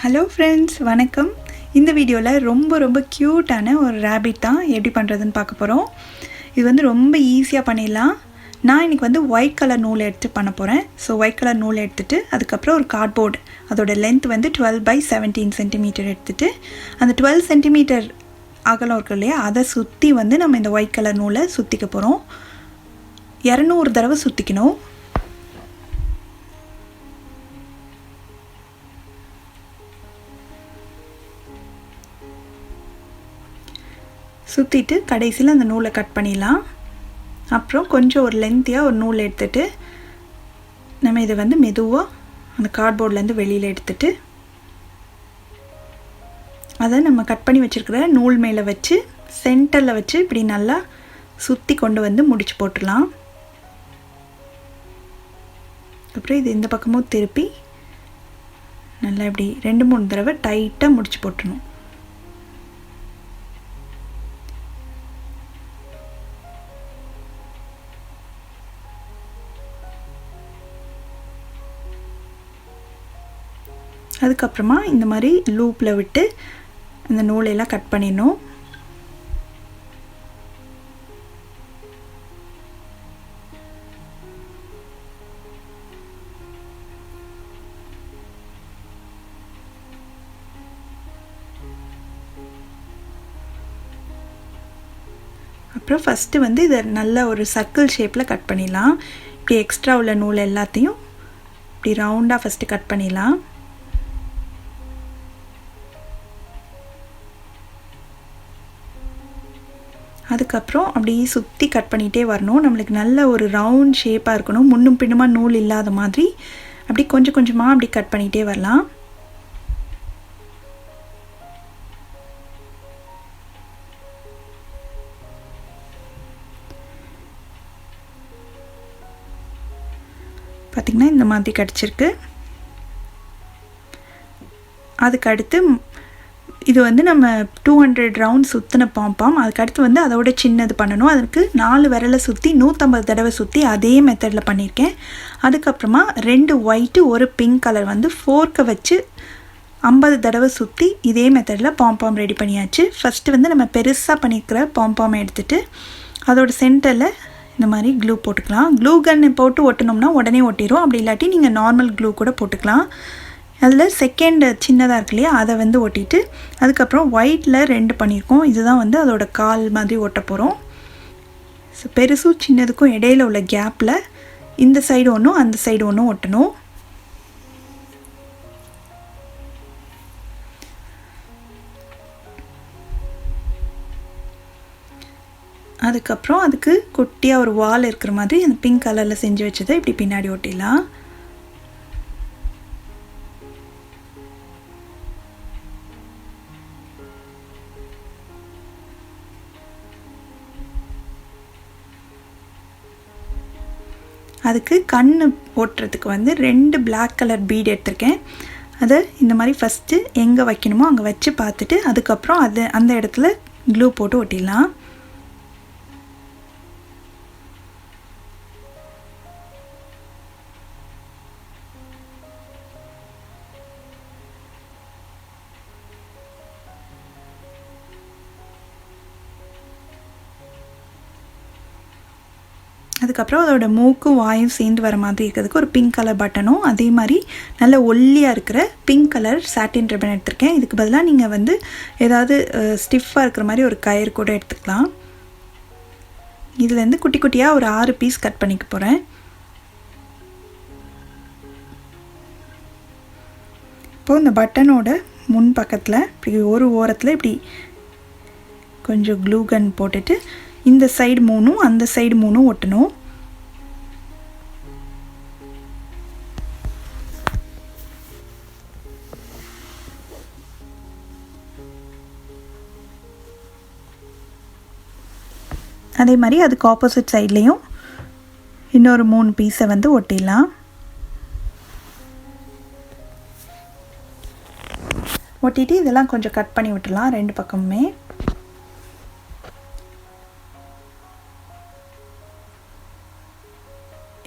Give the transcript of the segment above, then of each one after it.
Hello friends, வணக்கம். இந்த வீடியோவில் ரொம்ப க்யூட்டான ஒரு ரேபிட் தான் எப்படி பண்ணுறதுன்னு பார்க்க போகிறோம். இது வந்து ரொம்ப ஈஸியாக பண்ணிடலாம். நான் இன்றைக்கி வந்து ஒயிட் கலர் நூல் எடுத்து பண்ண போகிறேன். ஸோ ஒயிட் கலர் நூல் எடுத்துகிட்டு அதுக்கப்புறம் ஒரு கார்ட்போர்டு, அதோட லென்த் வந்து 12x17 சென்டிமீட்டர் எடுத்துகிட்டு அந்த 12 சென்டிமீட்டர் அகலம் இருக்கு இல்லையா, அதை சுற்றி வந்து நம்ம இந்த ஒயிட் கலர் நூலை சுற்றிக்க போகிறோம். 200 தடவை சுற்றிக்கணும். சுற்றிட்டு கடைசியில் அந்த நூலை கட் பண்ணிடலாம். அப்புறம் கொஞ்சம் ஒரு லென்த்தியாக ஒரு நூல் எடுத்துகிட்டு நம்ம இதை வந்து மெதுவாக அந்த கார்ட்போர்ட்லேருந்து வெளியில் எடுத்துகிட்டு அதை நம்ம கட் பண்ணி வச்சுருக்கிற நூல் மேலே வச்சு சென்டரில் வச்சு இப்படி நல்லா சுற்றி கொண்டு வந்து முடிச்சு போட்டுடலாம். அப்புறம் இது இந்த பக்கமும் திருப்பி நல்லா இப்படி 2-3 தடவை டைட்டாக முடிச்சு போட்டுடணும். அதுக்கப்புறமா இந்த மாதிரி லூப்பில் விட்டு இந்த நூலையெல்லாம் கட் பண்ணிடணும். அப்புறம் ஃபஸ்ட்டு வந்து இதை நல்ல ஒரு சர்க்கிள் ஷேப்பில் கட் பண்ணிடலாம். இப்படி எக்ஸ்ட்ரா உள்ள நூல் எல்லாத்தையும் இப்படி ரவுண்டாக ஃபஸ்ட்டு கட் பண்ணிடலாம். அதுக்கப்புறம் அப்படியே சுற்றி கட் பண்ணிகிட்டே வரணும். நம்மளுக்கு நல்ல ஒரு ரவுண்ட் ஷேப்பாக இருக்கணும். முன்னும் பின்னுமா நூல் இல்லாத மாதிரி அப்படி கொஞ்சம் கொஞ்சமாக அப்படி கட் பண்ணிகிட்டே வரலாம். பார்த்திங்கன்னா இந்த மாதிரி கிடச்சிருக்கு. அதுக்கு அடுத்து இது வந்து நம்ம 200 ரவுண்ட் சுற்றின பாம்பாம். அதுக்கடுத்து வந்து அதோட சின்னது பண்ணணும். அதுக்கு 4 விரலை சுற்றி 150 தடவை சுற்றி அதே மெத்தடில் பண்ணியிருக்கேன். அதுக்கப்புறமா 2 ஒயிட்டு 1 பிங்க் கலர் வந்து ஃபோர்க்கை வச்சு 50 தடவை சுற்றி இதே மெத்தடில் பாம்பாம் ரெடி பண்ணியாச்சு. ஃபஸ்ட்டு வந்து நம்ம பெருசாக பண்ணியிருக்கிற பாம்பாமை எடுத்துகிட்டு அதோட சென்டரில் இந்த மாதிரி க்ளூ போட்டுக்கலாம். க்ளூ கன் போட்டு ஒட்டினோம்னா உடனே ஒட்டிடும். அப்படி இல்லாட்டி நீங்கள் நார்மல் க்ளூ கூட போட்டுக்கலாம். அதில் செகண்ட் சின்னதாக இருக்கு இல்லையா, அதை வந்து ஒட்டிட்டு அதுக்கப்புறம் ஒயிட்டில் 2 பண்ணியிருக்கோம். இதுதான் வந்து அதோட கால் மாதிரி ஒட்ட போகிறோம். ஸோ பெருசும் சின்னதுக்கும் இடையில உள்ள கேப்பில் இந்த சைடு ஒன்றும் அந்த சைடு ஒன்றும் ஒட்டணும். அதுக்கப்புறம் அதுக்கு குட்டியாக ஒரு வால் இருக்கிற மாதிரி அந்த பிங்க் கலரில் செஞ்சு வச்சதை இப்படி பின்னாடி ஒட்டிடலாம். அதுக்கு கண் ஓட்டுறதுக்கு வந்து 2 பிளாக் கலர் பீட் எடுத்திருக்கேன். அதை இந்த மாதிரி ஃபஸ்ட்டு எங்கே வைக்கணுமோ அங்கே வச்சு பார்த்துட்டு அதுக்கப்புறம் அந்த இடத்துல க்ளூ போட்டு ஒட்டிடலாம். அதுக்கப்புறம் அதோட மூக்கும் வாயும் சேர்ந்து வர மாதிரி இருக்கிறதுக்கு ஒரு பிங்க் கலர் பட்டனும் அதே மாதிரி நல்ல ஒல்லியாக இருக்கிற பிங்க் கலர் சாட்டின் ரிப்பன் எடுத்திருக்கேன். இதுக்கு பதிலாக நீங்கள் வந்து ஏதாவது ஸ்டிஃபாக இருக்கிற மாதிரி ஒரு கயிறு கூட எடுத்துக்கலாம். இதுலேருந்து குட்டி குட்டியாக ஒரு 6 பீஸ் கட் பண்ணிக்க போகிறேன். இப்போது இந்த பட்டனோட முன் பக்கத்தில் இப்படி ஒரு ஓரத்தில் இப்படி கொஞ்சம் க்ளூ கன் போட்டுட்டு இந்த சைடு 3 அந்த சைடு 3 ஒட்டணும். அதே மாதிரி அதுக்கு ஆப்போசிட் சைட்லேயும் இன்னொரு 3 பீஸை வந்து ஒட்டிடலாம். ஒட்டிட்டு இதெல்லாம் கொஞ்சம் கட் பண்ணி விட்டுடலாம் 2 பக்கமுமே.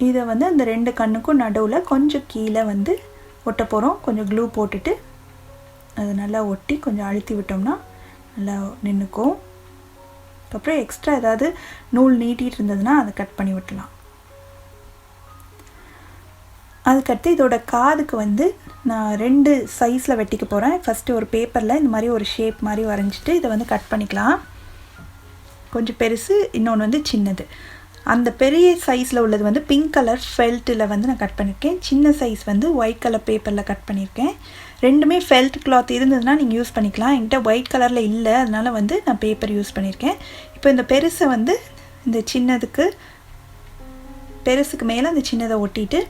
இதை வந்து அந்த 2 கண்ணுக்கும் நடுவில் கொஞ்சம் கீழே வந்து ஒட்ட போகிறோம். கொஞ்சம் க்ளூ போட்டுட்டு அது நல்லா ஒட்டி கொஞ்சம் அழுத்தி விட்டோம்னா நல்லா நின்றுக்கும். அதுக்கப்புறம் எக்ஸ்ட்ரா ஏதாவது நூல் நீட்டிகிட்டு இருந்ததுன்னா அதை கட் பண்ணி விட்டலாம். அதுக்கடுத்து இதோட காதுக்கு வந்து நான் 2 சைஸில் வெட்டிக்க போகிறேன். ஃபஸ்ட்டு ஒரு பேப்பரில் இந்த மாதிரி ஒரு ஷேப் மாதிரி வரைஞ்சிட்டு இதை வந்து கட் பண்ணிக்கலாம். கொஞ்சம் பெருசு, இன்னொன்று வந்து சின்னது. அந்த பெரிய சைஸில் உள்ளது வந்து பிங்க் கலர் ஃபெல்ட்டில் வந்து நான் கட் பண்ணியிருக்கேன். சின்ன சைஸ் வந்து ஒயிட் கலர் பேப்பரில் கட் பண்ணியிருக்கேன். ரெண்டுமே ஃபெல்ட் கிளாத் இருந்ததுன்னா நீங்கள் யூஸ் பண்ணிக்கலாம். என்கிட்ட ஒயிட் கலரில் இல்லை, அதனால் வந்து நான் பேப்பர் யூஸ் பண்ணியிருக்கேன். இப்போ இந்த பெருசை வந்து இந்த சின்னதுக்கு பெருசுக்கு மேலே அந்த சின்னதை ஒட்டிட்டு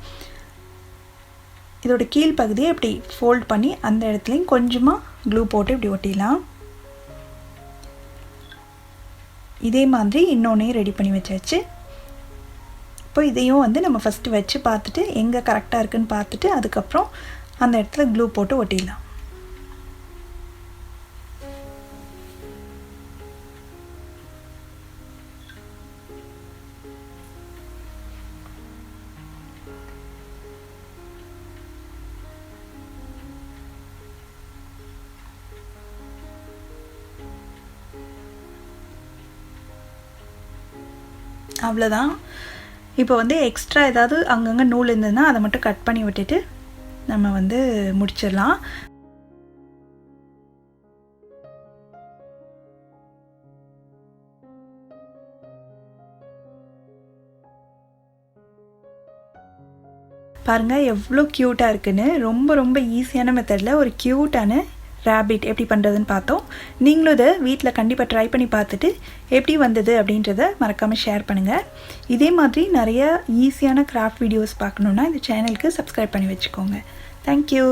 இதோட கீழ் பகுதியை இப்படி ஃபோல்ட் பண்ணி அந்த இடத்துலையும் கொஞ்சமாக க்ளூ போட்டு இப்படி ஒட்டிடலாம். இதே மாதிரி இன்னொன்னையும் ரெடி பண்ணி வச்சாச்சு. இப்போ இதையும் வந்து நம்ம ஃபஸ்ட்டு வச்சு பார்த்துட்டு எங்கே கரெக்டாக இருக்குதுன்னு பார்த்துட்டு அதுக்கப்புறம் அந்த இடத்துல க்ளூ போட்டு ஒட்டிடலாம். அவ்வளோதான். இப்போ வந்து எக்ஸ்ட்ரா ஏதாவது அங்கங்கே நூல் இருந்ததுன்னா அதை மட்டும் கட் பண்ணி விட்டுட்டு நம்ம வந்து முடிச்சிடலாம். பாருங்கள் எவ்வளோ க்யூட்டாக இருக்குன்னு. ரொம்ப ரொம்ப ஈஸியான மெத்தடில் ஒரு க்யூட்டான ரேபிட் எப்படி பண்ணுறதுன்னு பார்த்தோம். நீங்களும் இதை வீட்டில் கண்டிப்பாக ட்ரை பண்ணி பார்த்துட்டு எப்படி வந்தது அப்படின்றத மறக்காமல் ஷேர் பண்ணுங்கள். இதே மாதிரி நிறைய ஈஸியான கிராஃப்ட் வீடியோஸ் பார்க்கணுன்னா இந்த சேனலுக்கு சப்ஸ்கிரைப் பண்ணி வச்சுக்கோங்க. தேங்க்யூ.